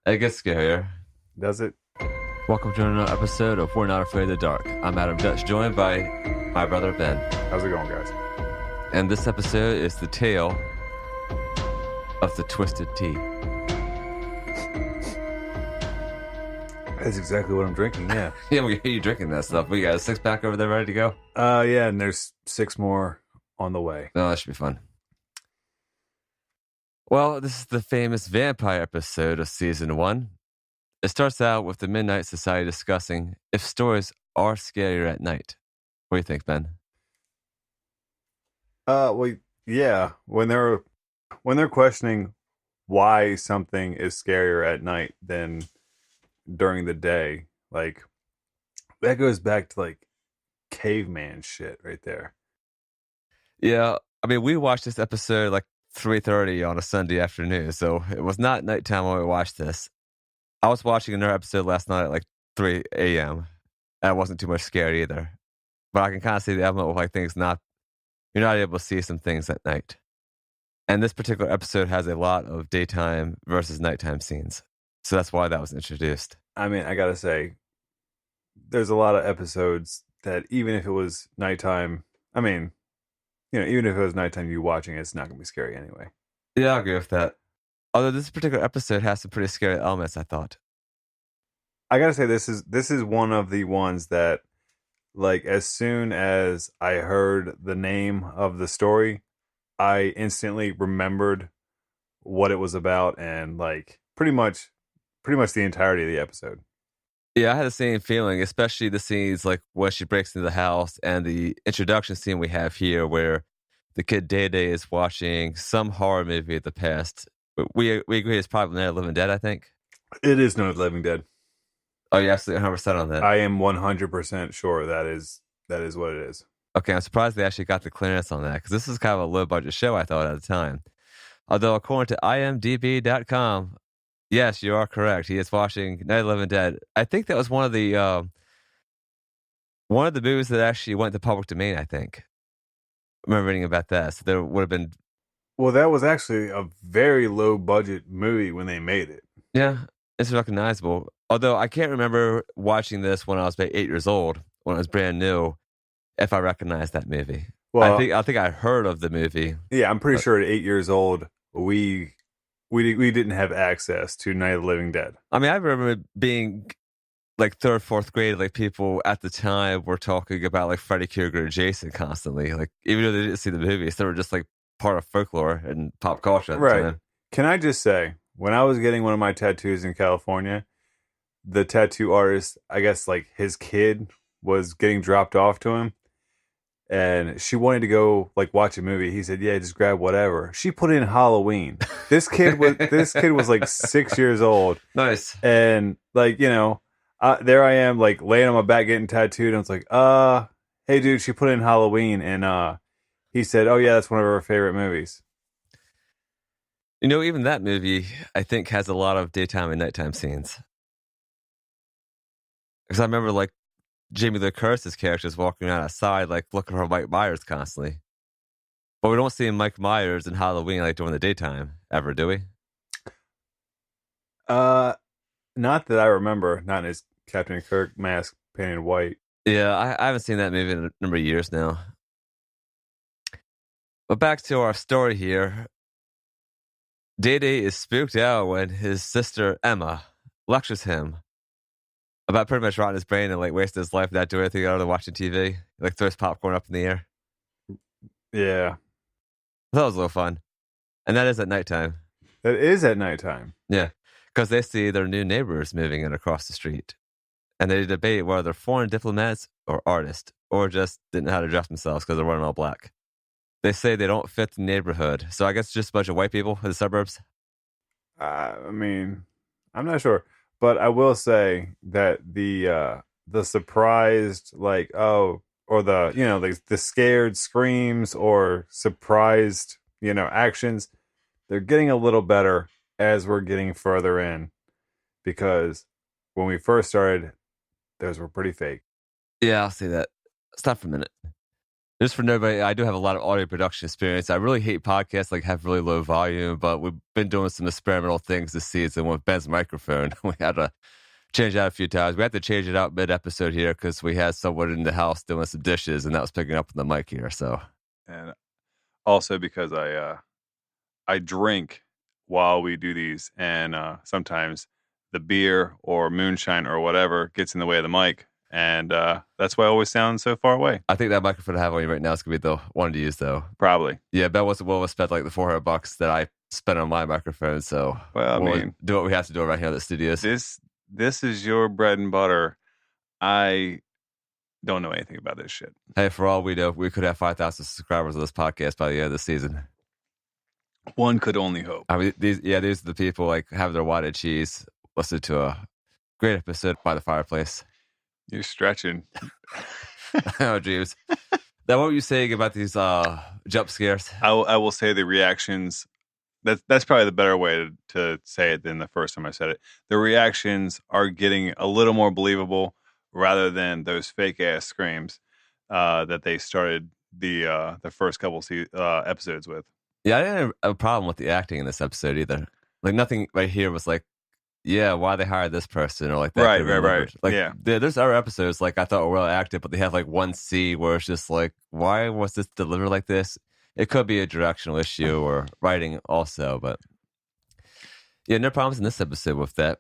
It gets scarier. Does it? Welcome to another episode of We're Not Afraid of the Dark. I'm Adam Dutch, joined by my brother Ben. How's it going, guys? And this episode is the tale of the Twisted Tea. That's exactly what I'm drinking, yeah. Yeah, we hear you drinking that stuff. We got a 6-pack over there ready to go. Yeah, and there's 6 more on the way. Oh, that should be fun. Well, this is the famous vampire episode of Season 1. It starts out with the Midnight Society discussing if stories are scarier at night. What do you think, Ben? Well, yeah. When they're questioning why something is scarier at night than during the day, like that goes back to like caveman shit right there. Yeah, I mean, we watched this episode like 3:30 on a Sunday afternoon, so it was not nighttime when we watched this. I was watching another episode last night at like 3 a.m. and it wasn't too much scared either. But I can kind of see the element of like things you're not able to see some things at night. And this particular episode has a lot of daytime versus nighttime scenes. So that's why that was introduced. I mean, I gotta say, there's a lot of episodes that even if it was nighttime, I mean, even if it was nighttime, you watching it, it's not gonna be scary anyway. Yeah, I agree with that. Although this particular episode has some pretty scary elements, I thought. I gotta say, this is one of the ones that, like, as soon as I heard the name of the story, I instantly remembered what it was about and like pretty much the entirety of the episode. Yeah, I had the same feeling, especially the scenes like when she breaks into the house and the introduction scene we have here where the kid Day is watching some horror movie of the past. We agree it's probably Night of the Living Dead, I think. It is Night of the Living Dead. Oh, you're absolutely 100% on that. I am 100% sure that is what it is. Okay, I'm surprised they actually got the clearance on that because this is kind of a low-budget show, I thought, at the time. Although, according to imdb.com, yes, you are correct. He is watching Night of the Living Dead. I think that was one of the movies that actually went to public domain, I think. I remember reading about that. So there would have been... Well, that was actually a very low-budget movie when they made it. Yeah, it's recognizable. Although I can't remember watching this when I was about 8 years old, when it was brand new, if I recognized that movie. Well, I think I heard of the movie. Yeah, I'm pretty sure at 8 years old, we didn't have access to Night of the Living Dead. I mean, I remember being like 3rd, 4th grade, like people at the time were talking about like Freddy Krueger and Jason constantly. Like, even though they didn't see the movies, they were just like part of folklore and pop culture at the time. Can I just say, when I was getting one of my tattoos in California, the tattoo artist, I guess like his kid was getting dropped off to him, and she wanted to go like watch a movie. He said, "Yeah, just grab whatever." She put in Halloween. This kid was like 6 years old. Nice. And like, there I am like laying on my back getting tattooed. And I was like, hey dude, she put in Halloween. And he said, "Oh yeah, that's one of her favorite movies." Even that movie, I think, has a lot of daytime and nighttime scenes. Because I remember, like, Jamie Lee Curtis's character is walking around outside, like, looking for Mike Myers constantly. But we don't see Mike Myers in Halloween, like, during the daytime, ever, do we? Not that I remember. Not in his Captain Kirk mask painted white. Yeah, I haven't seen that movie in a number of years now. But back to our story here. Day is spooked out when his sister Emma lectures him about pretty much rotting his brain and like wasting his life not doing anything other than watching TV. He, like, throws popcorn up in the air. Yeah. That was a little fun. And that is at nighttime. That is at nighttime. Yeah. Because they see their new neighbors moving in across the street. And they debate whether they're foreign diplomats or artists, or just didn't know how to dress themselves because they're wearing all black. They say they don't fit the neighborhood. So I guess just a bunch of white people in the suburbs. I mean, I'm not sure. But I will say that the surprised, like, or the scared screams or surprised, actions, they're getting a little better as we're getting further in, because when we first started, those were pretty fake. Yeah, I'll say that. Stop for a minute. Just for nobody, I do have a lot of audio production experience. I really hate podcasts like have really low volume, but we've been doing some experimental things this season with Ben's microphone. We had to change it out a few times. We had to change it out mid-episode here because we had someone in the house doing some dishes, and that was picking up on the mic here. So, and also because I drink while we do these, and sometimes the beer or moonshine or whatever gets in the way of the mic, and that's why I always sound so far away. I think that microphone I have on you right now is going to be the one to use, though. Probably. Yeah, Ben wasn't willing to spend like the $400 that I spent on my microphone, so Well, I mean, do what we have to do around here at the studios. This is your bread and butter. I don't know anything about this shit. Hey, for all we know, we could have 5,000 subscribers on this podcast by the end of the season. One could only hope. I mean, these are the people like having their wadded cheese, listen to a great episode by the fireplace. You're stretching. Oh, jeez. Now, what were you saying about these jump scares? I will say the reactions. That's probably the better way to say it than the first time I said it. The reactions are getting a little more believable rather than those fake ass screams that they started the first couple episodes with. Yeah, I didn't have a problem with the acting in this episode either. Like nothing right here was like, yeah, why they hired this person or like that. Right. Like, yeah, there's other episodes like I thought were well acted, but they have like one scene where it's just like, why was this delivered like this? It could be a directional issue or writing also, but yeah, no problems in this episode with that.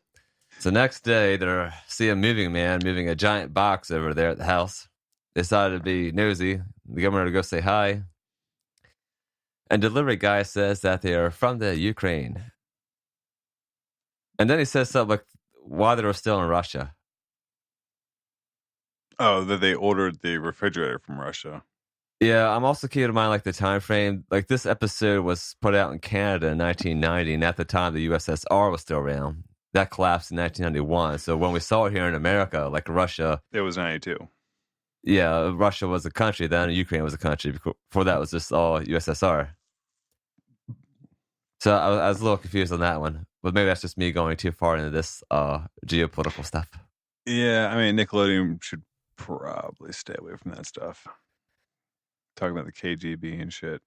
So next day, they're seeing a moving man moving a giant box over there at the house. They decided to be nosy. The governor to go say hi. And delivery guy says that they are from the Ukraine. And then he says something like, why they were still in Russia. Oh, that they ordered the refrigerator from Russia. Yeah, I'm also keeping in mind like the time frame. Like this episode was put out in Canada in 1990, and at the time the USSR was still around. That collapsed in 1991. So when we saw it here in America, like Russia, it was 92. Yeah, Russia was a country then, and Ukraine was a country. Before that was just all USSR. So I was a little confused on that one, but maybe that's just me going too far into this geopolitical stuff. Yeah, I mean Nickelodeon should probably stay away from that stuff. Talking about the KGB and shit.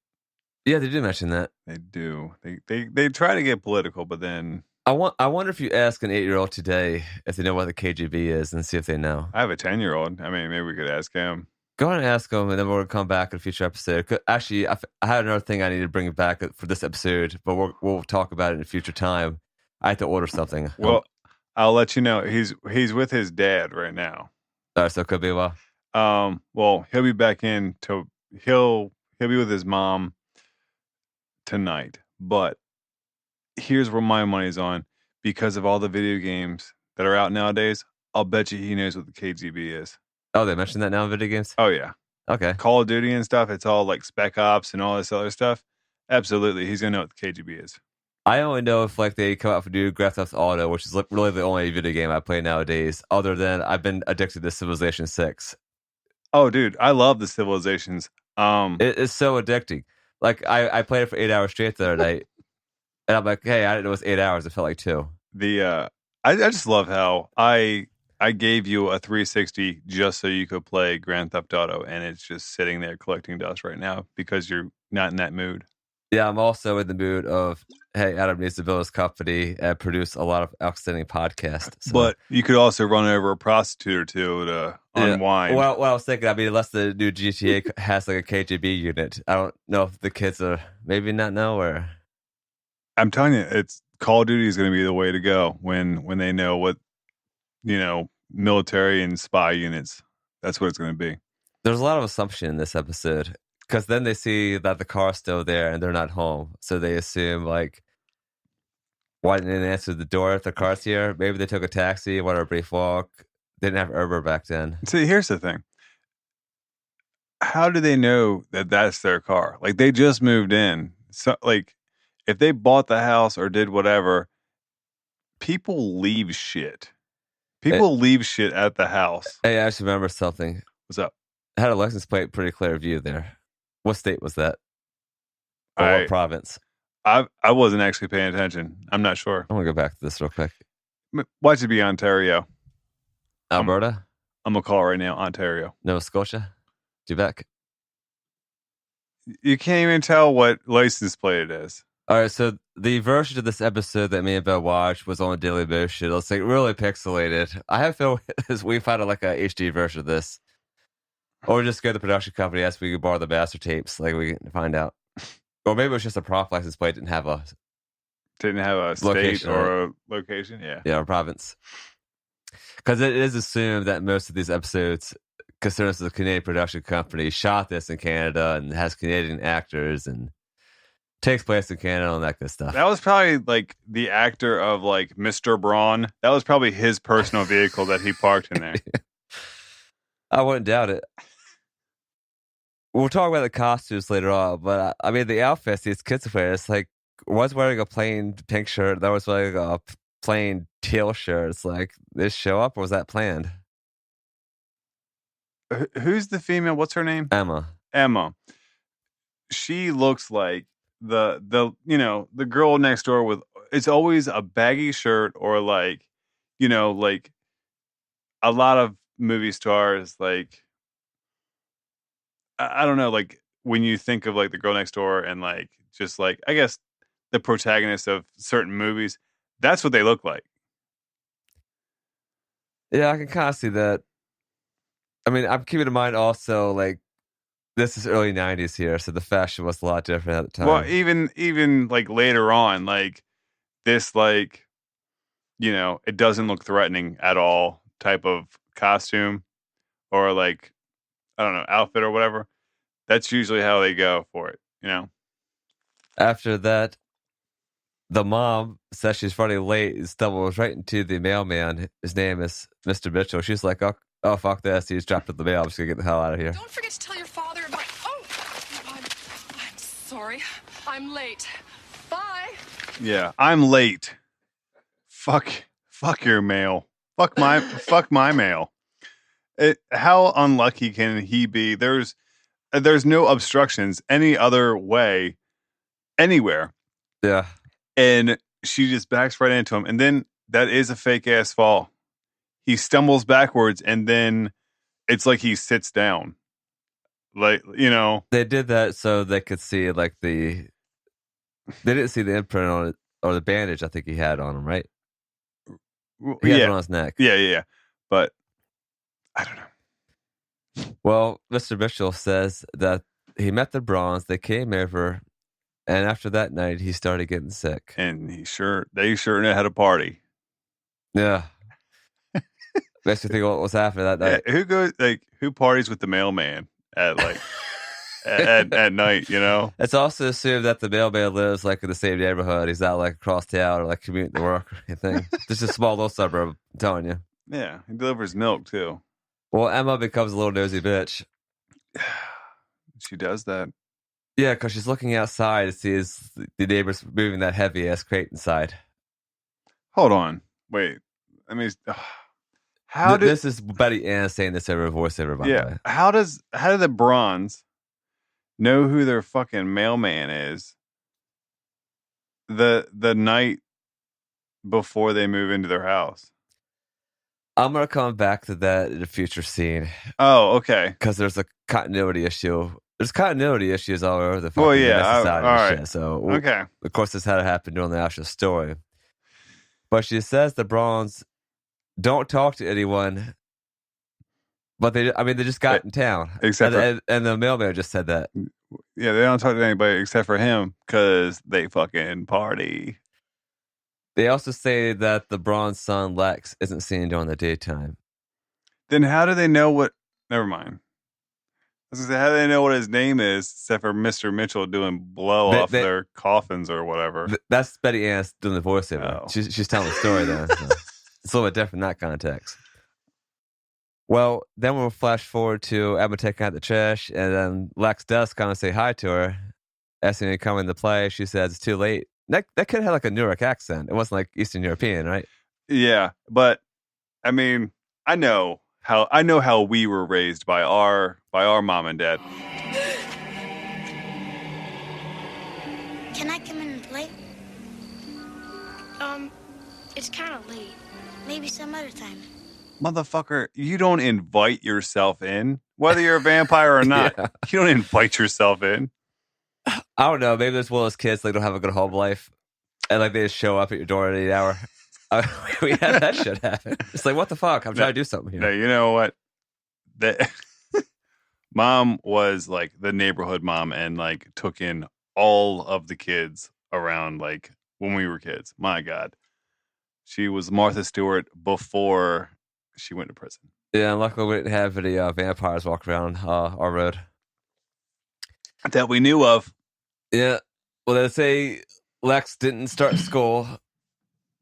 Yeah, they do mention that. They do. They try to get political, but then I wonder if you ask an 8-year-old today if they know what the KGB is and see if they know. I have a 10-year-old. I mean, maybe we could ask him. Go ahead and ask him, and then we'll come back in a future episode. Actually, I had another thing I need to bring back for this episode, but we'll talk about it in a future time. I have to order something. Well, I'll let you know. He's with his dad right now. So it could be a while. Well, he'll be back in to he'll be with his mom tonight. But here's where my money's on, because of all the video games that are out nowadays. I'll bet you he knows what the KGB is. Oh, they mentioned that now in video games? Oh, yeah. Okay. Call of Duty and stuff. It's all like Spec Ops and all this other stuff. Absolutely. He's going to know what the KGB is. I only know if like they come out for new Grand Theft Auto, which is really the only video game I play nowadays, other than I've been addicted to Civilization 6. Oh, dude. I love the Civilizations. It's so addicting. Like, I played it for 8 hours straight the other night, and I'm like, hey, I didn't know it was 8 hours. It felt like 2. I just love how I gave you a 360 just so you could play Grand Theft Auto, and it's just sitting there collecting dust right now because you're not in that mood. Yeah, I'm also in the mood of, hey, Adam needs to build his company and produce a lot of outstanding podcasts. So. But you could also run over a prostitute or two to unwind. Well, what I was thinking, I mean, unless the new GTA has like a KGB unit, I don't know if the kids are maybe not know or. I'm telling you, it's Call of Duty is going to be the way to go when they know what, military and spy units. That's what it's going to be. There's a lot of assumption in this episode because then they see that the car's still there and they're not home, so they assume like, why didn't they answer the door if the car's here? Maybe they took a taxi, went a brief walk. They didn't have Uber back then. See, here's the thing. How do they know that that's their car? Like, they just moved in. So, like, if they bought the house or did whatever, people leave shit. People leave shit at the house. Hey, I actually remember something. What's up? I had a license plate, pretty clear view there. What state was that? Or what province? I wasn't actually paying attention. I'm not sure. I'm going to go back to this real quick. Watch it be Ontario. Alberta? I'm going to call right now, Ontario. Nova Scotia? Quebec? You can't even tell what license plate it is. All right, so the version of this episode that me and Beth watched was on Daily Motion. It's like really pixelated. I have feel we found like a HD version of this, or just go to the production company, ask if we could borrow the master tapes, like we can find out. Or maybe it was just a prop license plate, didn't have a state location, or a location. Yeah, a province. Because it is assumed that most of these episodes, considering this is a Canadian production company, shot this in Canada and has Canadian actors and takes place in Canada and that good stuff. that was probably like the actor of like Mr. Braun. That was probably his personal vehicle that he parked in there. I wouldn't doubt it. We'll talk about the costumes later on, but I mean the outfits, these kids wear, it's like was wearing a plain pink shirt, that was wearing a plain teal shirt. It's like this show up, or was that planned? Who's the female? What's her name? Emma. She looks like the the girl next door with. It's always a baggy shirt or like like a lot of movie stars like. I don't know, like when you think of like the girl next door and like just like I guess the protagonist of certain movies, that's what they look like. Yeah, I can kind of see that. I mean, I'm keeping in mind also like this is early '90s here, so the fashion was a lot different at the time. Well, even like later on, like this, like it doesn't look threatening at all type of costume or like I don't know outfit or whatever. That's usually how they go for it. After that, the mom says she's running late and stumbles right into the mailman. His name is Mr. Mitchell. She's like, oh fuck this. He's dropped in the mail. I'm just going to get the hell out of here. Don't forget to tell your father about... Oh, I'm sorry. I'm late. Bye. Yeah, I'm late. Fuck your mail. Fuck my mail. How unlucky can he be? There's no obstructions any other way, anywhere. Yeah. And she just backs right into him. And then that is a fake ass fall. He stumbles backwards and then it's like he sits down. Like, They did that so they could see like they didn't see the imprint on it or the bandage I think he had on him, right? He had it on his neck. Yeah. But I don't know. Well, Mr. Mitchell says that he met the Bronze, they came over, and after that night, he started getting sick. And they sure know how to party. Yeah. Makes me think what was happening that night. Yeah, who parties with the mailman at like at night, It's also assumed that the mailman lives like in the same neighborhood. He's not like across town or like commuting to work or anything. Just a small little suburb, I'm telling you. Yeah, he delivers milk too. Well, Emma becomes a little nosy bitch. She does that. Yeah, because she's looking outside to see the neighbors moving that heavy-ass crate inside. Hold on. Wait. I mean, this is Betty Ann saying this over a voiceover, by the way. How do the Bronze know who their fucking mailman is the night before they move into their house? I'm going to come back to that in a future scene. Oh, okay. Because there's a continuity issue. There's continuity issues all over the fucking all right. shit. So, okay. Of course, this had to happen during the actual story. But she says the Bronze don't talk to anyone. But they just got in town. Except and the mailman just said that. Yeah, they don't talk to anybody except for him because they fucking party. They also say that the Bronze son, Lex, isn't seen during the daytime. Then how do they know what... Never mind. I was going to say, how do they know what his name is except for Mr. Mitchell doing blow off their coffins or whatever? That's Betty Ann doing the voiceover. Oh. She's telling the story then. So. It's a little bit different in that context. Well, then we'll flash forward to Emma taking out the trash, and then Lex does kind of say hi to her, asking her to come into play. She says it's too late. That could have had like a Newark accent. It wasn't like Eastern European, right? Yeah, but I mean, I know how we were raised by our mom and dad. Can I come in and play? It's kind of late. Maybe some other time. Motherfucker, you don't invite yourself in, whether you're a vampire or not. Yeah. You don't invite yourself in. I don't know. Maybe there's one of those kids like don't have a good home life, and like they just show up at your door at 8 hour. We had that shit happen. It's like, what the fuck? I'm trying to do something here. No, you know what? That mom was like the neighborhood mom and like took in all of the kids around like when we were kids. My God. She was Martha Stewart before she went to prison. Yeah, and luckily we didn't have any vampires walk around our road. That we knew of. Yeah. Well, they say Lex didn't start school,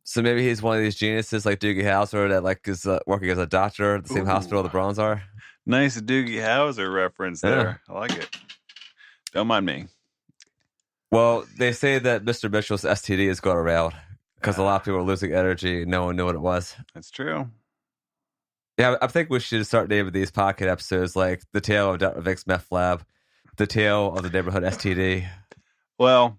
so maybe he's one of these geniuses like Doogie Howser that like is working as a doctor at the same hospital the Browns are. Nice Doogie Howser reference there. I like it. Don't mind me. Well, they say that Mr. Mitchell's STD is going around because a lot of people are losing energy and no one knew what it was. That's true. Yeah, I think we should start naming these pocket episodes like The Tale of Dr. Vic's Meth Lab, The Tale of the Neighborhood STD. Well,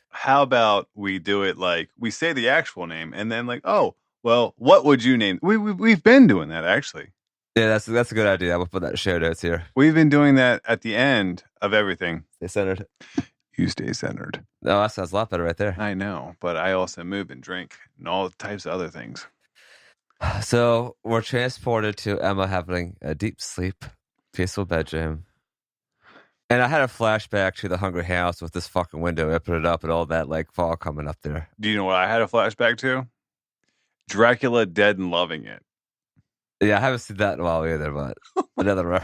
how about we do it like we say the actual name and then like, oh, well, what would you name? We've been doing that actually. Yeah, that's a good idea. We'll put that in show notes here. We've been doing that at the end of everything. Stay centered. You stay centered. No, that sounds a lot better right there. I know, but I also move and drink and all types of other things. So we're transported to Emma having a deep sleep, peaceful bedroom. And I had a flashback to the Hungry House with this fucking window, open it up and all that like fall coming up there. Do you know what I had a flashback to? Dracula Dead and Loving It. Yeah, I haven't seen that in a while either, but another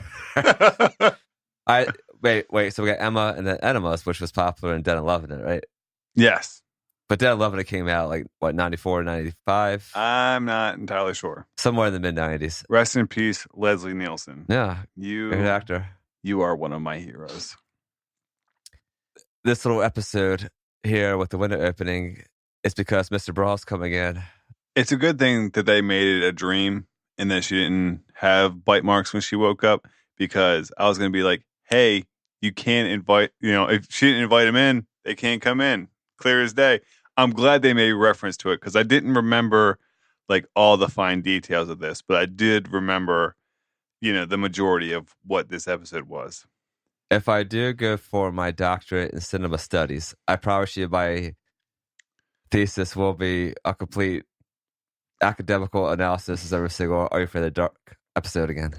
Wait, so we got Emma and then Enemas, which was popular and Dead and Loving It, right? Yes. But Dead and Loving It came out like, what, 94, 95? I'm not entirely sure. Somewhere in the mid-90s. Rest in peace, Leslie Nielsen. Yeah, great actor. You are one of my heroes. This little episode here with the window opening is because Mr. Brawl's coming in. It's a good thing that they made it a dream and that she didn't have bite marks when she woke up, because I was going to be like, hey, you can't invite, if she didn't invite him in, they can't come in. Clear as day. I'm glad they made reference to it because I didn't remember like all the fine details of this, but I did remember, the majority of what this episode was. If I do go for my doctorate in cinema studies, I promise you my thesis will be a complete academical analysis of every single Are You Afraid of the Dark episode again.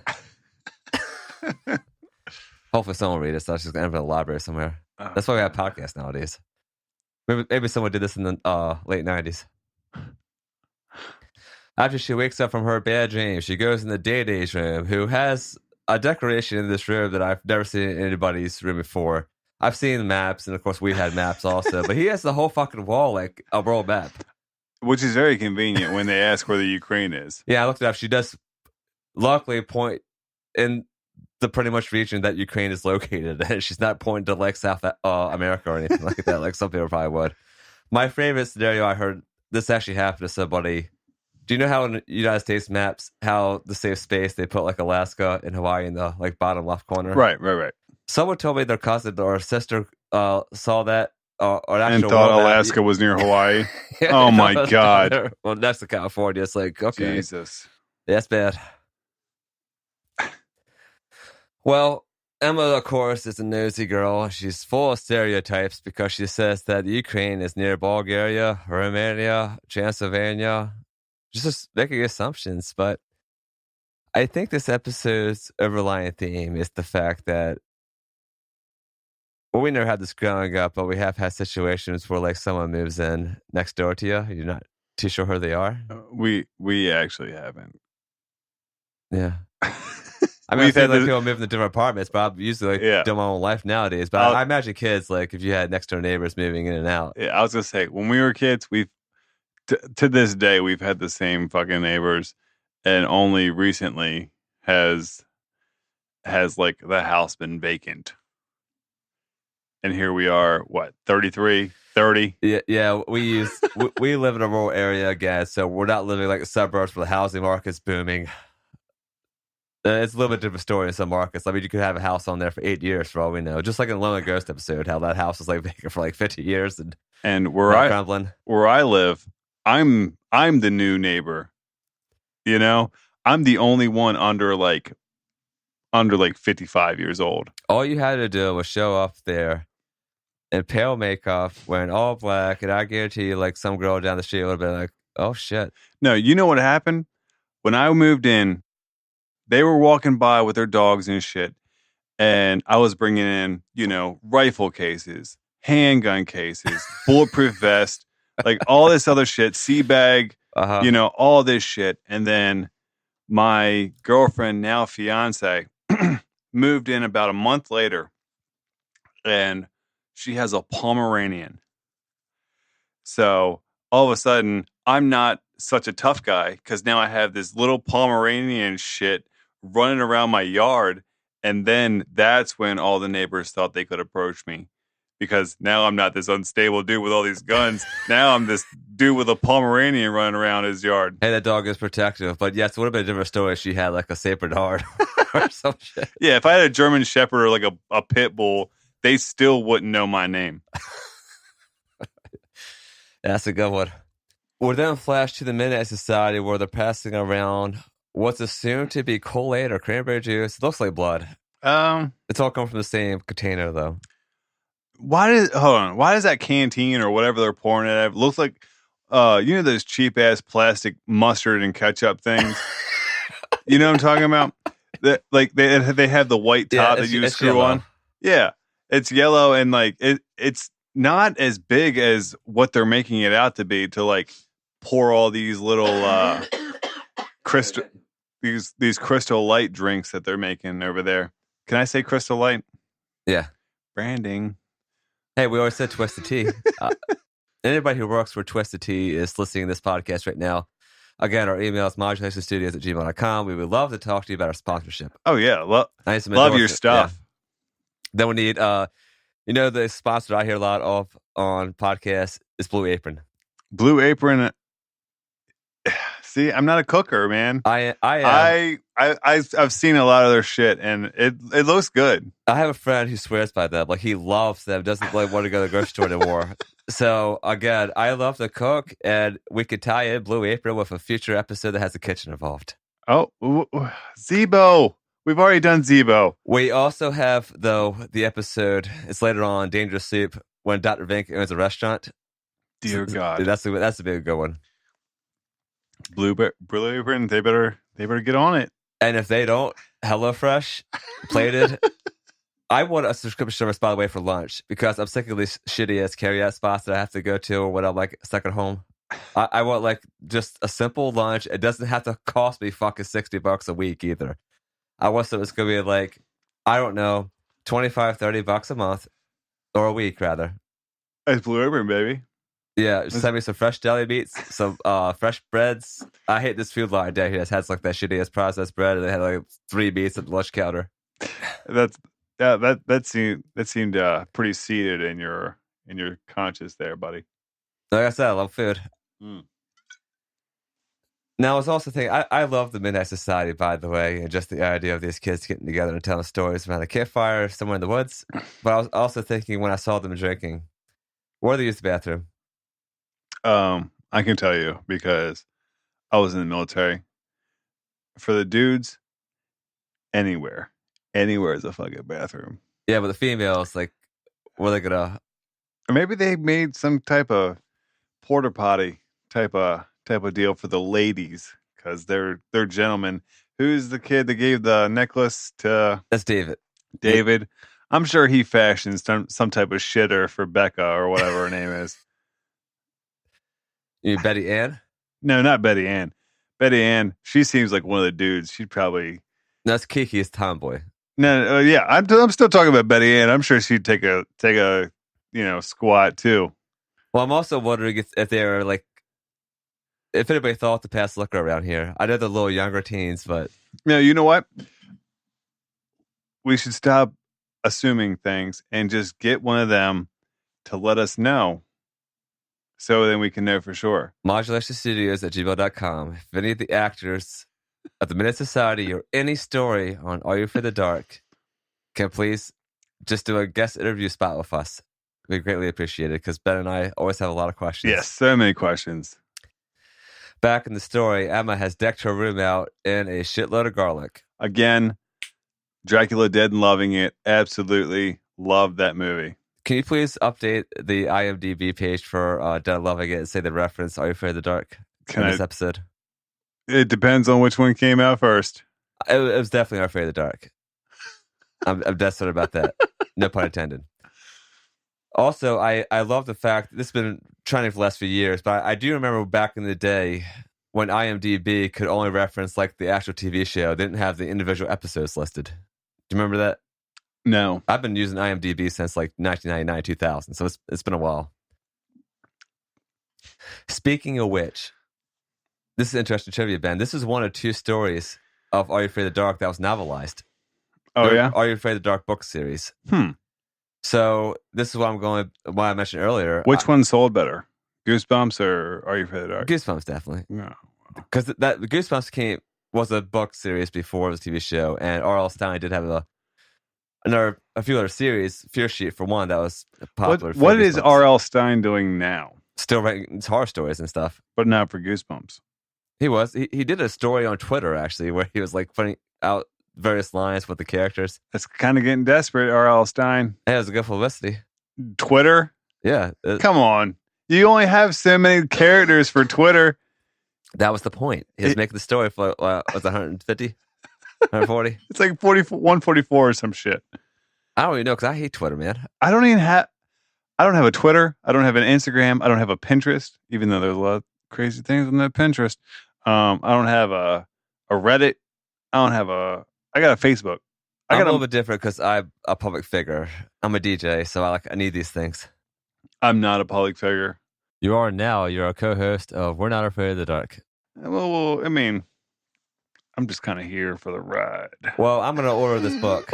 Hopefully someone will read it, so I was just going to end up in a library somewhere. That's why we have podcasts nowadays. Maybe someone did this in the late 90s. After she wakes up from her bad dream, she goes in the Day-Day's room, who has a decoration in this room that I've never seen in anybody's room before. I've seen maps, and of course we had maps also, but he has the whole fucking wall like a world map. Which is very convenient when they ask where the Ukraine is. Yeah, I looked it up. She does luckily point in the pretty much region that Ukraine is located in. She's not pointing to like South America or anything like that, like some people probably would. My favorite scenario I heard, this actually happened to somebody. Do you know how in United States maps, how the safe space, they put like Alaska and Hawaii in the like bottom left corner? Right. Someone told me their cousin or sister saw that and thought Alaska was near Hawaii. Yeah, oh my God. Well, next to California, it's like, okay. Jesus. That's bad. Well, Emma, of course, is a nosy girl. She's full of stereotypes because she says that Ukraine is near Bulgaria, Romania, Transylvania. Just making assumptions, but I think this episode's overlying theme is the fact that, well, we never had this growing up, but we have had situations where like someone moves in next door to you. You're not too sure who they are. We actually haven't. Yeah. I mean, I've had like people moving to different apartments, but I'm usually like doing my own life nowadays. But I imagine kids, like if you had next door neighbors moving in and out. Yeah, I was gonna say when we were kids, to this day we've had the same fucking neighbors, and only recently has like the house been vacant. And here we are, what, 33, 30? Yeah. We live in a rural area again, so we're not living like the suburbs where the housing market's booming. It's a little bit different story in some markets. I mean, you could have a house on there for 8 years for all we know. Just like in the Lonely Ghost episode, how that house was like vacant for like 50 years and where I live, I'm the new neighbor. I'm the only one under 55 years old. All you had to do was show up there in pale makeup, wearing all black, and I guarantee you, like, some girl down the street would have been like, oh, shit. No, you know what happened? When I moved in, they were walking by with their dogs and shit, and I was bringing in, rifle cases, handgun cases, bulletproof vest, like all this other shit, sea bag, all this shit. And then my girlfriend, now fiance, moved in about a month later, and she has a Pomeranian. So all of a sudden, I'm not such a tough guy because now I have this little Pomeranian shit running around my yard. And then that's when all the neighbors thought they could approach me, because now I'm not this unstable dude with all these guns. Now I'm this dude with a Pomeranian running around his yard. Hey, that dog is protective. But yes, it would have been a different story if she had like a Saint Bernard or some shit. Yeah, if I had a German Shepherd or like a pit bull, they still wouldn't know my name. That's a good one. We're then flashed to the Midnight Society where they're passing around what's assumed to be Kool-Aid or cranberry juice. It looks like blood. It's all come from the same container, though. Why does that canteen or whatever they're pouring it at looks like, those cheap ass plastic mustard and ketchup things? You know what I'm talking about? That, like they have the white top that you screw on. Yeah, it's yellow and like it's not as big as what they're making it out to be, to like pour all these little crystal these Crystal Light drinks that they're making over there. Can I say Crystal Light? Yeah. Branding. Hey, we always said Twisted Tea. Anybody who works for Twisted Tea is listening to this podcast right now. Again, our email is modulationstudios@gmail.com. We would love to talk to you about our sponsorship. Oh, yeah. Love your stuff. Yeah. Then we need, the sponsor I hear a lot of on podcasts is Blue Apron. Blue Apron. See, I'm not a cooker, man. I've seen a lot of their shit, and it looks good. I have a friend who swears by them. Like, he loves them, doesn't like want to go to the grocery store anymore. So, again, I love to cook, and we could tie in Blue Apron with a future episode that has a kitchen involved. Oh, Zebo. We've already done Zebo. We also have, though, the episode, it's later on, Dangerous Soup, when Dr. Vink owns a restaurant. Dear God. That's a big good one. Blue Apron, they better get on it. And if they don't, HelloFresh, plated. I want a subscription service, by the way, for lunch, because I'm sick of these shitty ass carryout spots that I have to go to when I'm like stuck at home. I want like just a simple lunch. It doesn't have to cost me fucking $60 a week either. I want something that's going to be like, I don't know, $25-$30 a month, or a week rather. It's Blue Apron, baby. Yeah, just send me some fresh deli meats, some fresh breads. I hate this food line down here that has like that shitty ass processed bread, and they had like 3 meats at the lunch counter. That seemed pretty seated in your conscience there, buddy. Like I said, I love food. Mm. Now, I was also thinking, I love the Midnight Society, by the way, and just the idea of these kids getting together and telling stories around a campfire somewhere in the woods. But I was also thinking when I saw them drinking, where they use the bathroom. I can tell you because I was in the military. For the dudes, anywhere is a fucking bathroom. Yeah, but the females, like, were they gonna? Or maybe they made some type of porta potty type of deal for the ladies because they're gentlemen. Who's the kid that gave the necklace to? That's David. David. Yeah. I'm sure he fashioned some type of shitter for Becca or whatever her name is. You mean Betty Ann? No, not Betty Ann. Betty Ann, she seems like one of the dudes. She'd probably... That's Kiki's tomboy. No, yeah, I'm still talking about Betty Ann. I'm sure she'd take a squat too. Well, I'm also wondering if they're like, if anybody thought to pass liquor around here. I know they're a little younger teens, but... No, you know what? We should stop assuming things and just get one of them to let us know. So then we can know for sure. ModulationStudios@gmail.com. If any of the actors of the Midnight Society or any story on Are You for the Dark can please just do a guest interview spot with us, we greatly appreciate it because Ben and I always have a lot of questions. Yes, so many questions. Back in the story, Emma has decked her room out in a shitload of garlic. Again, Dracula Dead and loving it. Absolutely love that movie. Can you please update the IMDb page for Dead Loving It and say the reference Are You Afraid of the Dark in this episode? It depends on which one came out first. It was definitely Are You Afraid of the Dark. I'm dead certain about that. No pun intended. Also, I love the fact this has been trending for the last few years, but I do remember back in the day when IMDb could only reference like the actual TV show. They didn't have the individual episodes listed. Do you remember that? No. I've been using IMDb since like 1999, 2000, so it's been a while. Speaking of which, this is interesting trivia, Ben. This is one of two stories of Are You Afraid of the Dark that was novelized. Oh, yeah? Are You Afraid of the Dark book series. So this is what I mentioned earlier. Which one sold better? Goosebumps or Are You Afraid of the Dark? Goosebumps, definitely. No. Because that Goosebumps was a book series before it was a TV show, and R.L. Stine did have a few other series. Fear Sheet, for one, that was popular. What is R.L. Stine doing now? Still writing horror stories and stuff. But not for Goosebumps. He did a story on Twitter, actually, where he was like putting out various lines with the characters. That's kind of getting desperate, R.L. Stine. It was a good publicity. Twitter? Yeah. Come on. You only have so many characters for Twitter. That was the point. He was making the story for, was 150? 140? It's like 144 or some shit. I don't even know, because I hate Twitter, man. I don't have a Twitter. I don't have an Instagram. I don't have a Pinterest, even though there's a lot of crazy things on that Pinterest. I don't have a Reddit. I got a Facebook. I'm a little bit different because I'm a public figure. I'm a DJ, so I need these things. I'm not a public figure. You are now. You're a co-host of We're Not Afraid of the Dark. Well, I mean, I'm just kind of here for the ride. Well, I'm going to order this book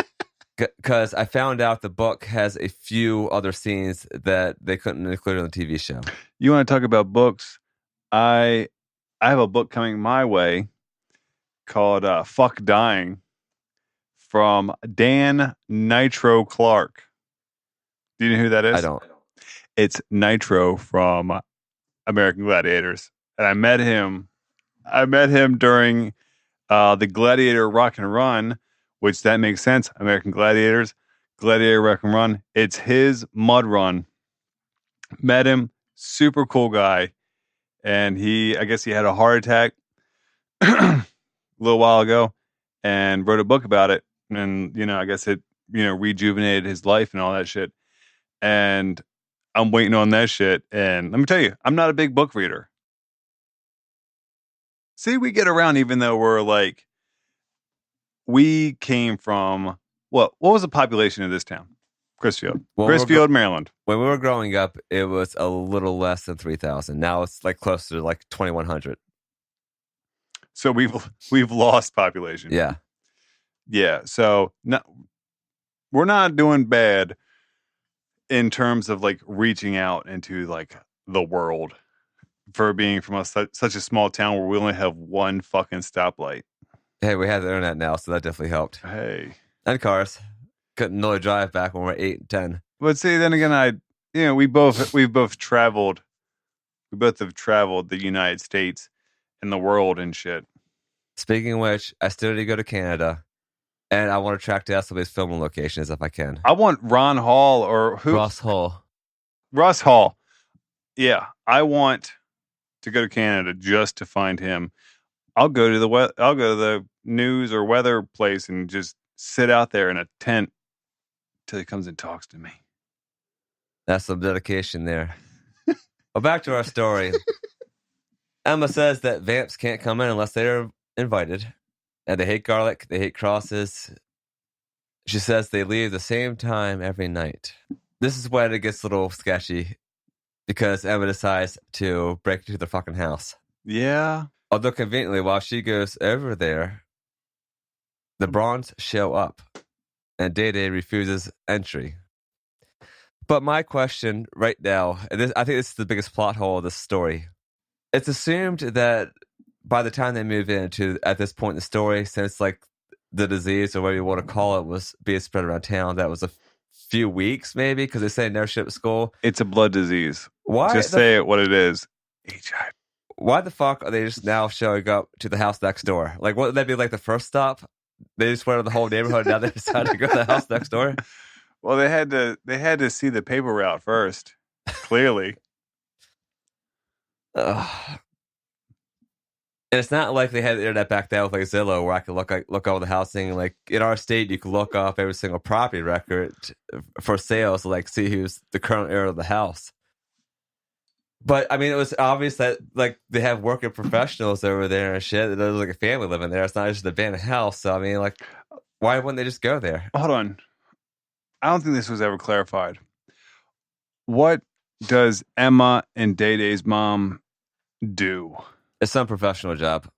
because I found out the book has a few other scenes that they couldn't include on the TV show. You want to talk about books? I have a book coming my way called Fuck Dying from Dan Nitro Clark. Do you know who that is? I don't. It's Nitro from American Gladiators. And I met him during the Gladiator Rock and Run, which that makes sense. American Gladiators, Gladiator Rock and Run. It's his mud run. Met him, super cool guy. And I guess he had a heart attack a little while ago and wrote a book about it. And, I guess it, rejuvenated his life and all that shit. And I'm waiting on that shit. And let me tell you, I'm not a big book reader. See, we get around even though we came from, what was the population of this town? Chrisfield. Chrisfield, Maryland. When we were growing up, it was a little less than 3,000. Now it's like closer to like 2,100. So we've lost population. Yeah. Yeah. So we're not doing bad in terms of like reaching out into like the world for being from such a small town where we only have one fucking stoplight. Hey, we have the internet now, so that definitely helped. Hey. And cars. Couldn't really drive back when we were 8 and 10. But see, then again, we've both traveled. We both have traveled the United States and the world and shit. Speaking of which, I still need to go to Canada, and I want to track down some of these filming locations if I can. I want Ron Hall or who? Ross Hall. Russ Hall. Yeah, I want to go to Canada just to find him. I'll go to the news or weather place and just sit out there in a tent till he comes and talks to me. That's some dedication there. Well, back to our story. Emma says that vamps can't come in unless they're invited. And they hate garlic. They hate crosses. She says they leave the same time every night. This is when it gets a little sketchy because Emma decides to break into the fucking house. Yeah. Although conveniently, while she goes over there, the Bronze show up and Day-Day refuses entry. But my question right now, and I think this is the biggest plot hole of this story. It's assumed that by the time they move into at this point in the story, since like the disease or whatever you want to call it was being spread around town, that was a few weeks maybe because they say never ship at school. It's a blood disease. Why? Just say it what it is. HIV. Why the fuck are they just now showing up to the house next door? Like, wouldn't that be like the first stop? They just went to the whole neighborhood and now they decided to go to the house next door? Well, they had to see the paper route first. Clearly. And it's not like they had the internet back then with like Zillow, where I could look over the housing. Like in our state, you could look up every single property record for sales, to like see who's the current owner of the house. But I mean, it was obvious that like they have working professionals over there and shit. There's like a family living there. It's not just an abandoned house. So I mean, like, why wouldn't they just go there? Hold on. I don't think this was ever clarified. What does Emma and Day Day's mom do? It's some professional job.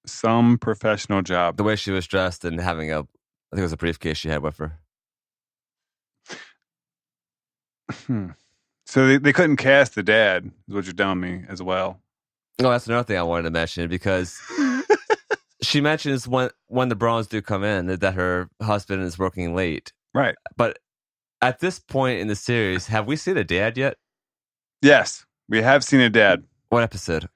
Some professional job. The way she was dressed and having I think it was a briefcase she had with her. So they couldn't cast the dad, is what you're telling me as well. Oh, that's another thing I wanted to mention, because she mentions when the Browns do come in that her husband is working late. Right. But at this point in the series, have we seen a dad yet? Yes, we have seen a dad. What episode?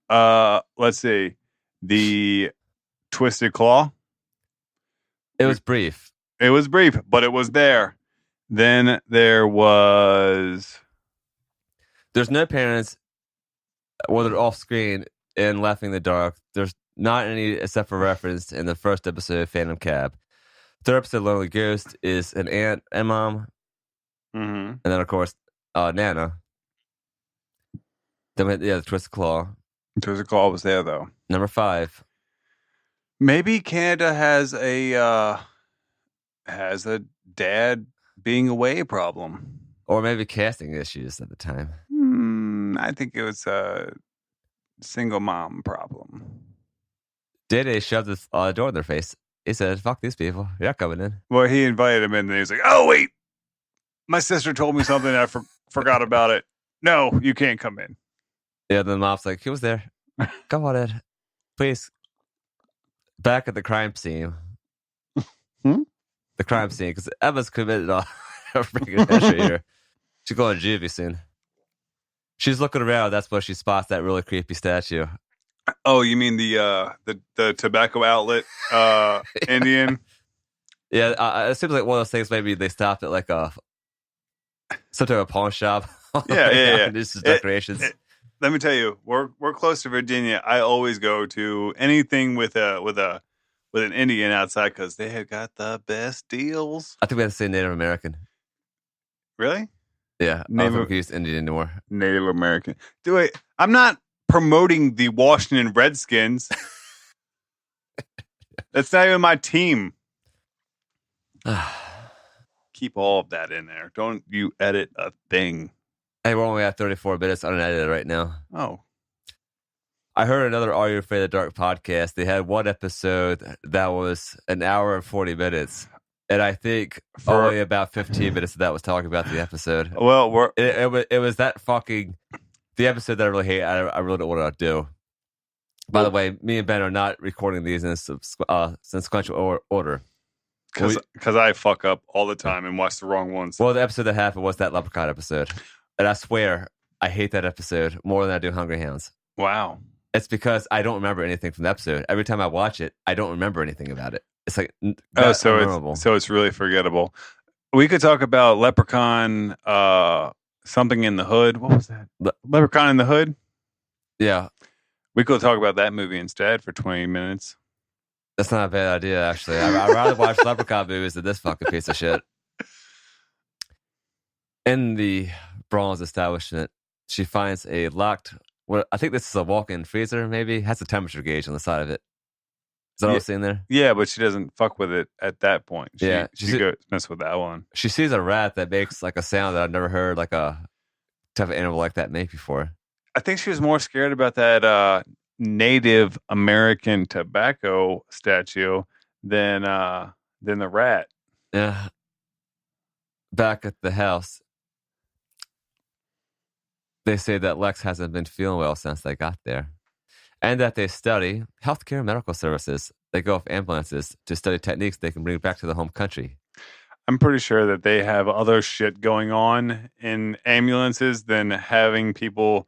Let's see. The Twisted Claw. It was brief. It was brief, but it was there. Then there was... There's no parents, whether they're off screen and Laughing in the Dark. There's not any except for reference in the first episode of Phantom Cab. Third episode, Lonely Ghost, is an aunt and mom. Mm-hmm. And then, of course, Nana. Then we had, the Twisted Claw. Twisted Claw was there, though. Number 5. Maybe Canada has a dad being away problem. Or maybe casting issues at the time. I think it was a single mom problem. Day shoved the door in their face. He said, "Fuck these people. You're not coming in." Well, he invited him in, and he was like, "Oh, wait. My sister told me something. I forgot about it. No, you can't come in." Yeah, the mom's like, "He was there. Come on in. Please." Back at the crime scene. The crime scene, because Emma's committed a freaking adventure here. She's going to juvie soon. She's looking around. That's where she spots that really creepy statue. Oh, you mean the tobacco outlet Indian? Yeah, it seems like one of those things. Maybe they stopped at like some type of pawn shop. Yeah. This is decorations. Let me tell you, we're close to Virginia. I always go to anything with an Indian outside because they have got the best deals. I think we have to say Native American. Really? Yeah, I don't think we use Indian anymore. Native American. I'm not promoting the Washington Redskins. That's not even my team. Keep all of that in there. Don't you edit a thing. Hey, we're only at 34 minutes unedited right now. Oh. I heard another Are You Afraid of the Dark podcast. They had one episode that was an hour and 40 minutes. And I think only about 15 minutes of that was talking about the episode. Well, it was that fucking... The episode that I really hate, I really don't want to do. By the way, me and Ben are not recording these in sequential order. Because I fuck up all the time and watch the wrong ones. Well, the episode that happened was that Leprechaun episode. And I swear, I hate that episode more than I do Hungry Hounds. Wow. It's because I don't remember anything from the episode. Every time I watch it, I don't remember anything about it. It's like, so it's really forgettable. We could talk about Leprechaun, Something in the Hood. What was that? Leprechaun in the Hood? Yeah. We could talk about that movie instead for 20 minutes. That's not a bad idea, actually. I'd rather watch Leprechaun movies than this fucking piece of shit. In the Braun's establishment, she finds a locked... I think this is a walk-in freezer, maybe. It has a temperature gauge on the side of it. Is that what I was seeing there? Yeah, but she doesn't fuck with it at that point. She goes mess with that one. She sees a rat that makes like a sound that I've never heard like a type of animal like that make before. I think she was more scared about that Native American tobacco statue than the rat. Yeah. Back at the house, they say that Lex hasn't been feeling well since they got there. And that they study healthcare and medical services. They go off ambulances to study techniques they can bring back to the home country. I'm pretty sure that they have other shit going on in ambulances than having people,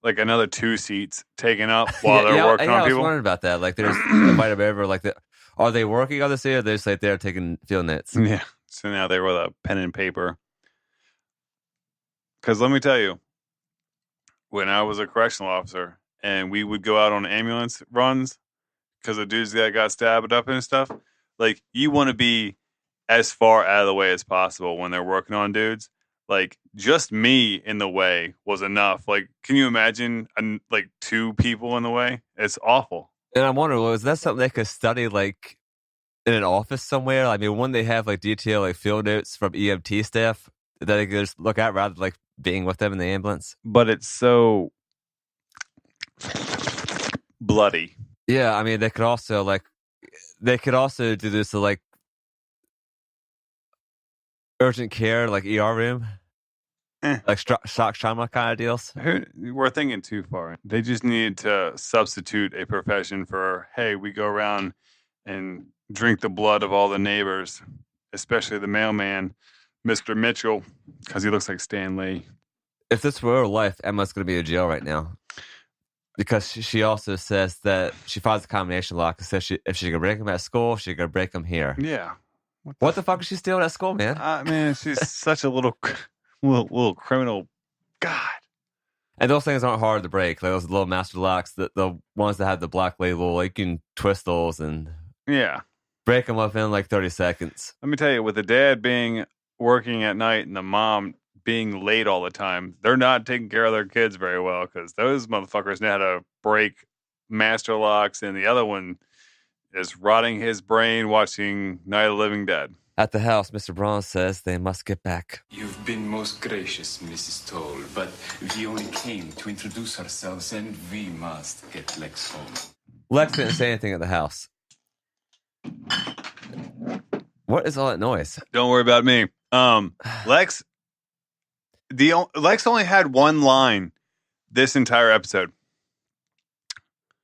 like another 2 seats taken up while they're working on people. I was wondering about that. Like, there's invite them over. Like, are they working on the scene or are they just like there taking field notes? Yeah. sitting out there with a pen and paper. Because let me tell you, when I was a correctional officer and we would go out on ambulance runs because of dudes that got stabbed up and stuff, like you want to be as far out of the way as possible when they're working on dudes. Like just me in the way was enough. Like, can you imagine like two people in the way? It's awful. And I'm wondering, was that something they could study like in an office somewhere? I mean, wouldn't they have like detailed like field notes from EMT staff that they could just look at rather than like being with them in the ambulance? But it's so bloody. Yeah, I mean, they could also do this to like urgent care, like ER room, like shock trauma kind of deals. We're thinking too far. They just need to substitute a profession for, hey, we go around and drink the blood of all the neighbors, especially the mailman, Mr. Mitchell, because he looks like Stan Lee. If this were real life, Emma's going to be in jail right now. Because she also says that she finds a combination lock and says if she could break him at school, she could break him here. Yeah. What the fuck is she stealing at school, man? Man, she's such a little criminal. God. And those things aren't hard to break. Like those little master locks, the ones that have the black label, like you can twist those and break them within like 30 seconds. Let me tell you, with the dad working at night and the mom being late all the time, they're not taking care of their kids very well because those motherfuckers know how to break master locks, and the other one is rotting his brain watching Night of the Living Dead. At the house, Mr. Braun says they must get back. You've been most gracious, Mrs. Toll, but we only came to introduce ourselves and we must get Lex home. Lex didn't say anything at the house. What is all that noise? Don't worry about me. Lex only had one line this entire episode.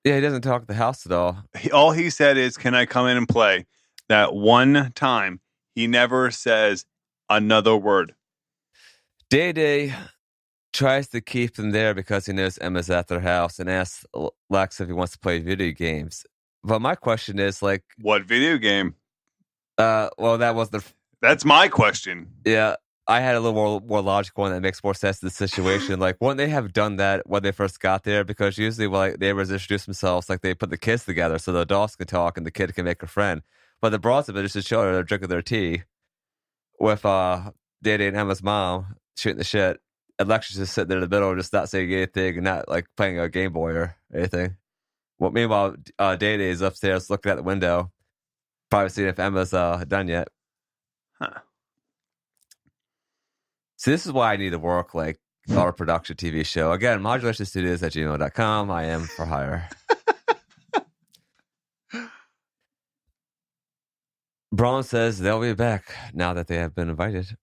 Yeah, he doesn't talk at the house at all. All he said is, "Can I come in and play?" That one time. He never says another word. Day tries to keep them there because he knows Emma's at their house and asks Lex if he wants to play video games. But my question is, like... What video game? Well, that was the... That's my question. Yeah, I had a little more logical one that makes more sense in the situation. Like, wouldn't they have done that when they first got there? Because usually when like, neighbors introduce themselves, like they put the kids together so the adults can talk and the kid can make a friend. But the broads have been just children are drinking their tea with Daddy and Emma's mom shooting the shit. And Lex is just sitting there in the middle, just not saying anything and not like playing a Game Boy or anything. Well, meanwhile, Daddy is upstairs looking out the window, probably seeing if Emma's done yet. Huh. So this is why I need to work like on a production TV show. Again, modulationstudios@gmail.com. I am for hire. Braun says they'll be back now that they have been invited.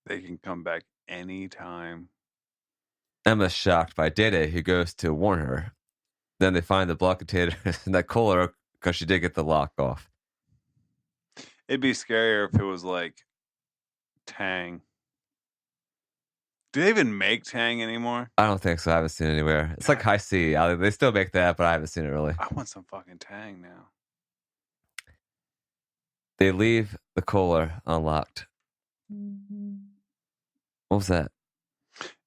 They can come back anytime. Emma's shocked by Dede, who goes to warn her. Then they find the blood container in that cooler because she did get the lock off. It'd be scarier if it was like Tang. Do they even make Tang anymore? I don't think so. I haven't seen it anywhere. It's like High C. They still make that, but I haven't seen it really. I want some fucking Tang now. They leave the cooler unlocked. What was that?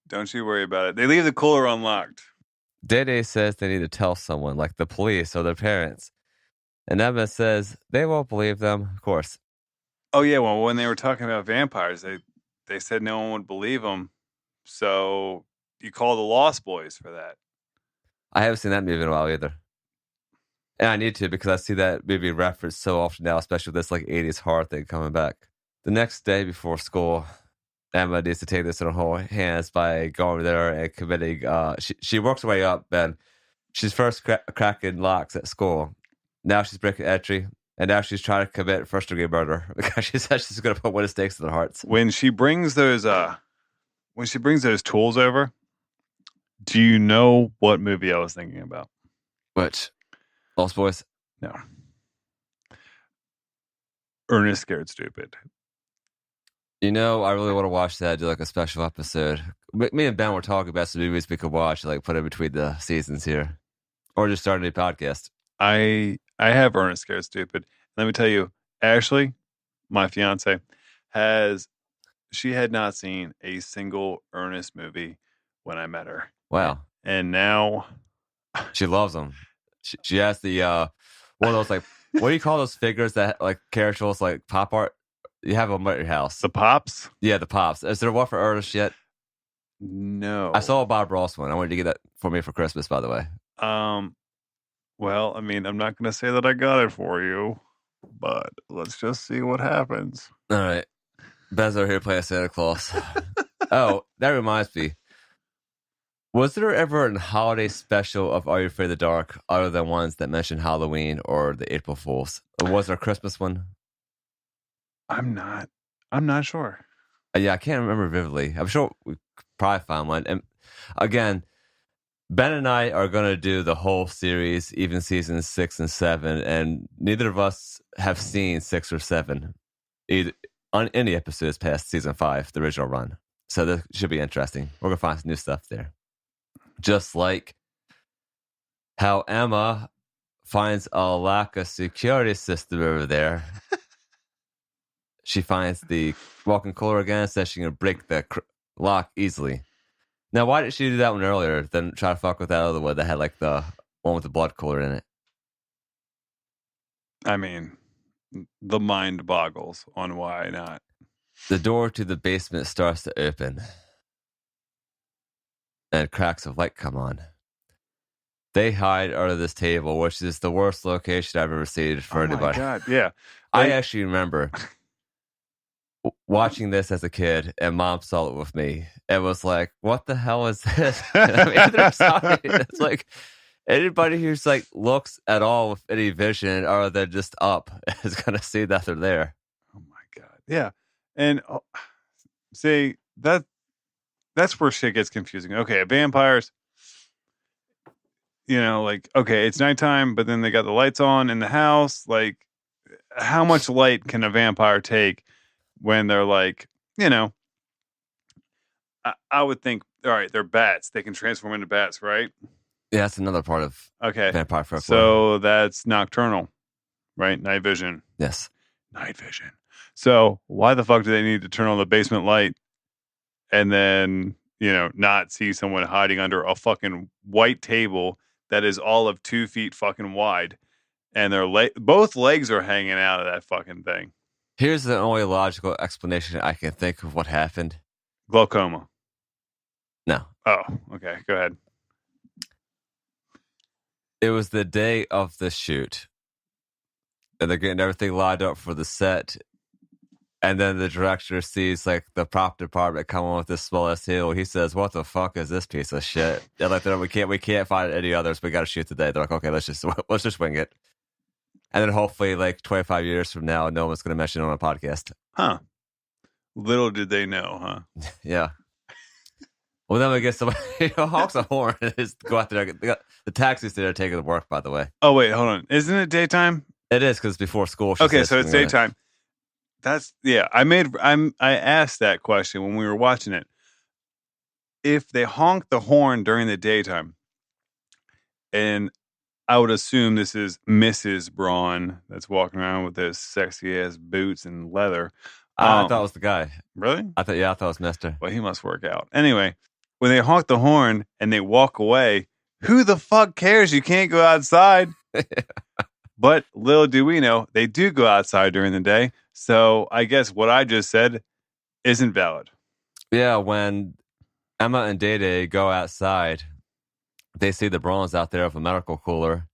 Don't you worry about it. They leave the cooler unlocked. Dede says they need to tell someone, like the police or their parents. And Emma says they won't believe them, of course. Oh, yeah. Well, when they were talking about vampires, they said no one would believe them. So you call the Lost Boys for that. I haven't seen that movie in a while either. And I need to because I see that movie referenced so often now, especially with this like 80s horror thing coming back. The next day before school, Emma needs to take this in her whole hands by going there and committing. She works her way up, Ben. She's first cracking locks at school. Now she's breaking entry. And now she's trying to commit first-degree murder because she says she's going to put wooden stakes in their hearts. When she brings those tools over, do you know what movie I was thinking about? Which? Lost Boys? No. Ernest Scared Stupid. You know, I really want to watch that, do like a special episode. Me and Ben were talking about some movies we could watch, like put in between the seasons here. Or just start a new podcast. I have Ernest Scared Stupid. Let me tell you, Ashley, my fiance, she had not seen a single Ernest movie when I met her. Wow. And now She loves them. She has the one of those, like, what do you call those figures that like characters like pop art? You have them at your house. the Pops? Yeah, the pops. Is there one for Ernest yet? No. I saw a Bob Ross one. I wanted to get that for me for Christmas, by the way. Well, I mean, I'm not going to say that I got it for you, but let's just see what happens. All right. Ben's over here playing Santa Claus. Oh, that reminds me. Was there ever a holiday special of Are You Afraid of the Dark other than ones that mention Halloween or the April Fools? Or was there a Christmas one? I'm not sure. Yeah, I can't remember vividly. I'm sure we could probably find one. And again, Ben and I are going to do the whole series, even seasons 6 and 7, and neither of us have seen 6 or 7 either on any episodes past season 5, the original run. So this should be interesting. We're going to find some new stuff there. Just like how Emma finds a lack of security system over there. She finds the walking cooler again, says she can break the lock easily. Now, why did she do that one earlier than try to fuck with that other one that had like the one with the blood cooler in it? I mean, the mind boggles on why not. The door to the basement starts to open, and cracks of light come on. They hide under this table, which is the worst location I've ever seen for anybody. Oh my God, yeah. I actually remember watching this as a kid, and Mom saw it with me. It was like, what the hell is this? I mean, it's like anybody who's like looks at all with any vision or they're just up is gonna see that they're there. Oh my God, yeah. And see that's where shit gets confusing. Okay, vampires, like, okay, it's nighttime, but then they got the lights on in the house. Like, how much light can a vampire take when they're like, I would think, all right, they're bats. They can transform into bats, right? Yeah, that's another part of vampire folklore. So that's nocturnal, right? Night vision. Yes. Night vision. So why the fuck do they need to turn on the basement light and then, not see someone hiding under a fucking white table that is all of 2 feet fucking wide, and their both legs are hanging out of that fucking thing? Here's the only logical explanation I can think of what happened. Glaucoma. No. Oh, okay. Go ahead. It was the day of the shoot, and they're getting everything lined up for the set. And then the director sees like the prop department come on with this small ass hill. He says, "What the fuck is this piece of shit?" They're like, "We can't find any others. We got to shoot today." They're like, "Okay, let's just wing it." And then hopefully, like 25 years from now, no one's going to mention it on a podcast. Huh? Little did they know, huh? Yeah. Well, then we get somebody honks a horn and just go out there. The taxis there are taking the work, by the way. Oh wait, hold on. Isn't it daytime? It is because it's before school. Okay, so it's daytime. I asked that question when we were watching it. If they honk the horn during the daytime, and I would assume this is Mrs. Braun that's walking around with those sexy ass boots and leather. I thought it was the guy. Really? I thought it was Mister. Well, he must work out. Anyway, when they honk the horn and they walk away, who the fuck cares? You can't go outside. But little do we know, they do go outside during the day. So I guess what I just said isn't valid. Yeah, when Emma and Day go outside, they see the Brauns out there with a medical cooler.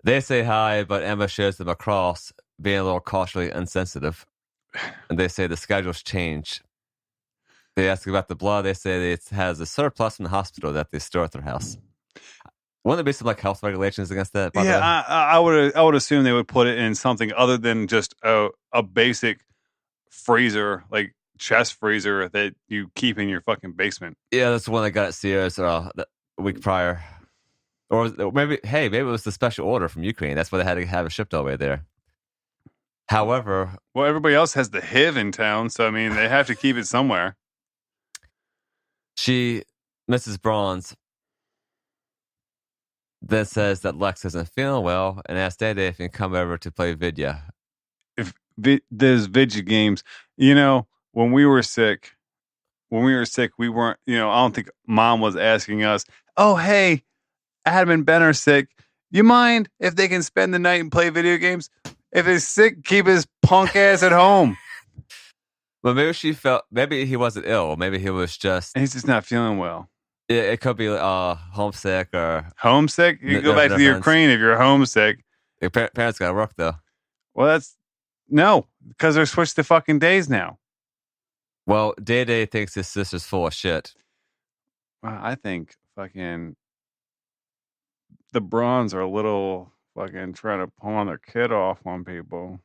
They say hi, but Emma shows them a cross, being a little culturally insensitive. And they say the schedule's changed. They ask about the blood. They say it has a surplus from the hospital that they store at their house. Wouldn't there be some like health regulations against that? Yeah, I would assume they would put it in something other than just a basic freezer, like chest freezer that you keep in your fucking basement. Yeah, that's the one that got at Sears the week prior. Or maybe it was the special order from Ukraine. That's why they had to have it shipped all the way there. However, well, everybody else has the HIV in town, so I mean, they have to keep it somewhere. Mrs. Braun's, then says that Lex isn't feeling well and asks Daddy if he can come over to play video. those video games. You know, when we were sick, we weren't. You know, I don't think Mom was asking us, "Oh, hey, Adam and Ben are sick. You mind if they can spend the night and play video games? If he's sick, keep his punk ass at home." But maybe she felt. Maybe he wasn't ill. Maybe he was just. And he's just not feeling well. It could be homesick or Homesick? You can go back to the Ukraine if you're homesick. your parents got to work though. Well, no, because they're switched to fucking days now. Well, Day thinks his sister's full of shit. Well, I think fucking the Bronze are a little fucking trying to pawn their kid off on people.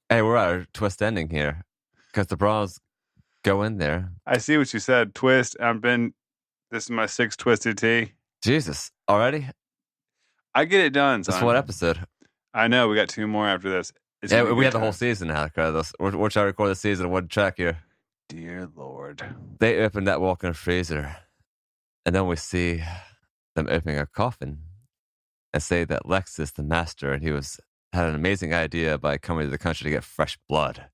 Hey, we're at a twist ending here because the Bronze go in there. I see what you said. Twist. This is my 6th twisted tea. Jesus, already? I get it done. That's Son. one episode. I know. We got 2 more after this. Yeah, we have the whole season now. We're trying to record the season in one track here. Dear Lord. They opened that walk-in freezer, and then we see them opening a coffin and say that Lex is the master, and he had an amazing idea by coming to the country to get fresh blood.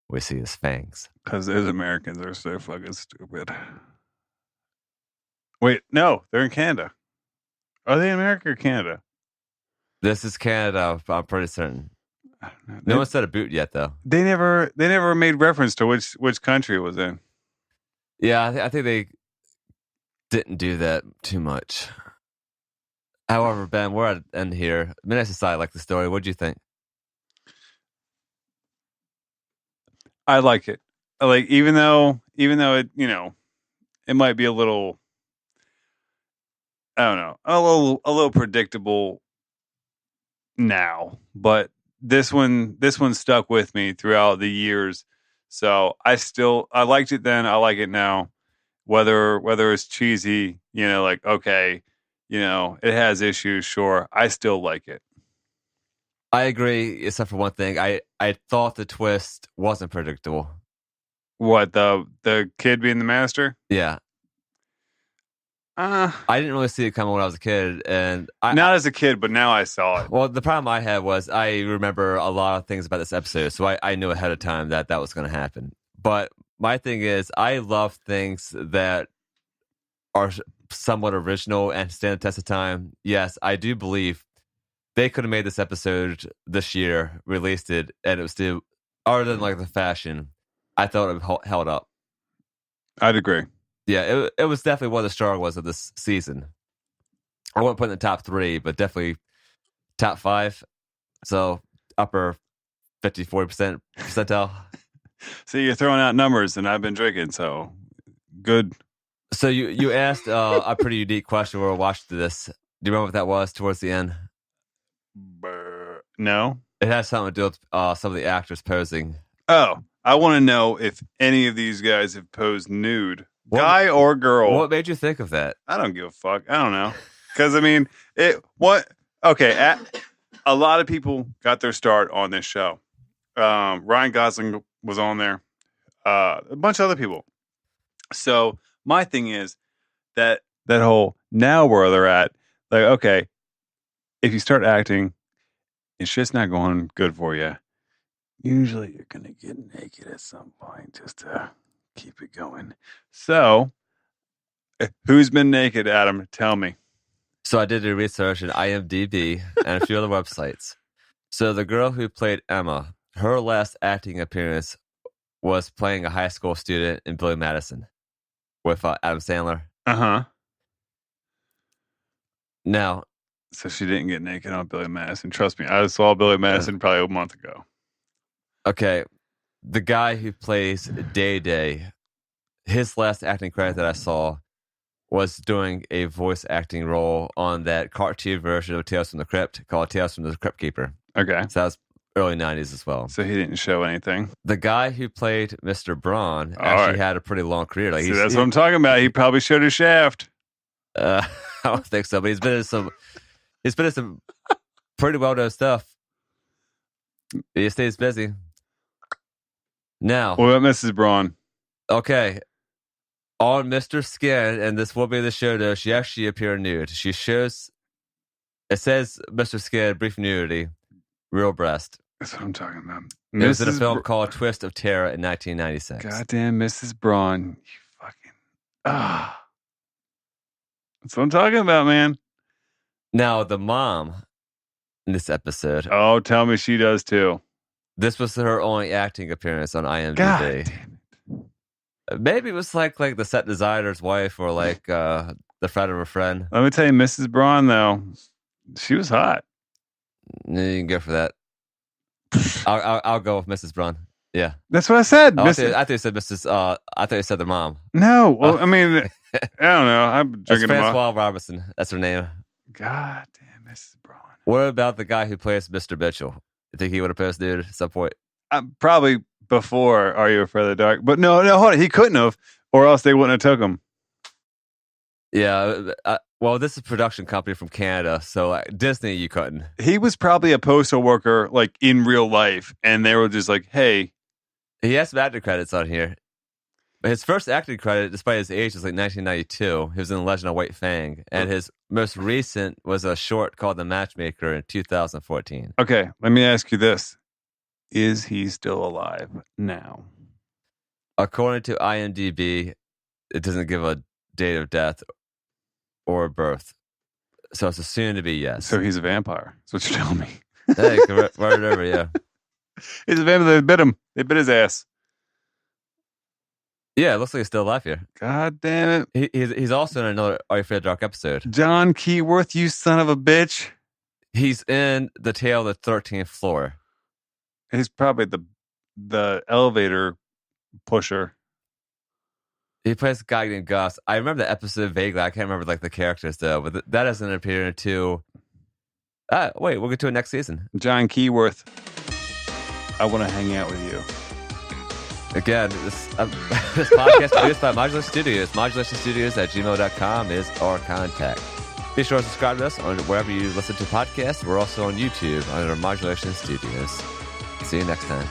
We see his fangs. Because those Americans are so fucking stupid. Wait, no, they're in Canada. Are they in America or Canada? This is Canada, I'm pretty certain. No one said a boot yet, though. They never made reference to which country it was in. Yeah, I think they didn't do that too much. However, Ben, we're at the end here. Midnight Society like the story. What do you think? I like it. Even though it, it might be a little, I don't know, a little predictable now, but this one stuck with me throughout the years. So I liked it then. I like it now. Whether it's cheesy, okay, it has issues. Sure, I still like it. I agree, except for one thing. I thought the twist wasn't predictable. What, the kid being the master? Yeah. I didn't really see it coming when I was a kid, and not as a kid, but now I saw it. Well, the problem I had was I remember a lot of things about this episode, so I knew ahead of time that was going to happen. But my thing is, I love things that are somewhat original and stand the test of time. Yes, I do believe they could have made this episode this year, released it, and it was still, other than like the fashion, I thought it held up. I'd agree. Yeah, it was definitely one of the struggles of this season. I wouldn't put it in the top 3, but definitely top 5. So upper 50-40% percentile. See, you're throwing out numbers, and I've been drinking, so good. So you asked a pretty unique question when we watched this. Do you remember what that was towards the end? No. It has something to do with some of the actors posing. Oh, I want to know if any of these guys have posed nude. Guy or girl. What made you think of that? I don't give a fuck. I don't know. Because, okay, a lot of people got their start on this show. Ryan Gosling was on there. A bunch of other people. So, my thing is that whole, now where they're at, like, okay, if you start acting, it's just not going good for you. Usually you're going to get naked at some point just to keep it going. So, who's been naked, Adam? Tell me. So I did a research in IMDb and a few other websites. So the girl who played Emma, her last acting appearance was playing a high school student in Billy Madison with Adam Sandler. Uh-huh. Now, so she didn't get naked on Billy Madison. Trust me, I saw Billy Madison probably a month ago. Okay, the guy who plays Day, his last acting credit that I saw was doing a voice acting role on that cartoon version of Tales from the Crypt called Tales from the Crypt Keeper. Okay. So that was early 90s as well. So he didn't show anything. The guy who played Mr. Braun actually had a pretty long career. Like, that's what I'm talking about. He probably showed his shaft. I don't think so, but he's been in some pretty well-known stuff. He stays busy. Now, what about Mrs. Braun? Okay, on Mr. Skin, and this will be the show though, she actually appeared nude. She shows, it says Mr. Skin, brief nudity, real breast. That's what I'm talking about. It was in a film Br- called Twist of Terror in 1996. Goddamn Mrs. Braun. You fucking... That's what I'm talking about, man. Now, the mom in this episode, Oh, tell me she does too. this was her only acting appearance on IMDb. God damn it. Maybe it was like the set designer's wife or like the friend of a friend. Let me tell you, Mrs. Braun, though, she was hot. You can go for that. I'll go with Mrs. Braun. Yeah. That's what I said. Oh, I thought you said Mrs. I thought you said the mom. No. Well, I mean, I don't know. I'm That's drinking them Francois Robinson. That's her name. God damn, Mrs. Braun. What about the guy who plays Mr. Mitchell? You think he would have posed dude at some point? Probably before Are You Afraid of the Dark? But no, hold on. He couldn't have, or else they wouldn't have took him. Yeah. Well, this is a production company from Canada, so Disney, you couldn't. He was probably a postal worker, like in real life, and they were just like, "Hey." He has some acting credits on here. But his first acting credit, despite his age, was like 1992. He was in Legend of White Fang. And his most recent was a short called The Matchmaker in 2014. Okay, let me ask you this. Is he still alive now? According to IMDb, it doesn't give a date of death or birth. So it's assumed to be yes. So he's a vampire. That's what you're telling me. Hey, right over, yeah. He's a vampire. They bit him. They bit his ass. Yeah, it looks like he's still alive here. God damn it. He's also in another Are You Afraid of the Dark episode. John Keyworth, you son of a bitch. He's in The Tale of the 13th Floor. He's probably the elevator pusher. He plays a guy named Gus. I remember the episode vaguely. I can't remember like the characters though, but that doesn't appear until... wait, we'll get to it next season. John Keyworth, I want to hang out with you. Again, this podcast produced by Modular Studios. ModulationStudios@gmail.com is our contact. Be sure to subscribe to us on wherever you listen to podcasts. We're also on YouTube under Modulation Studios. See you next time.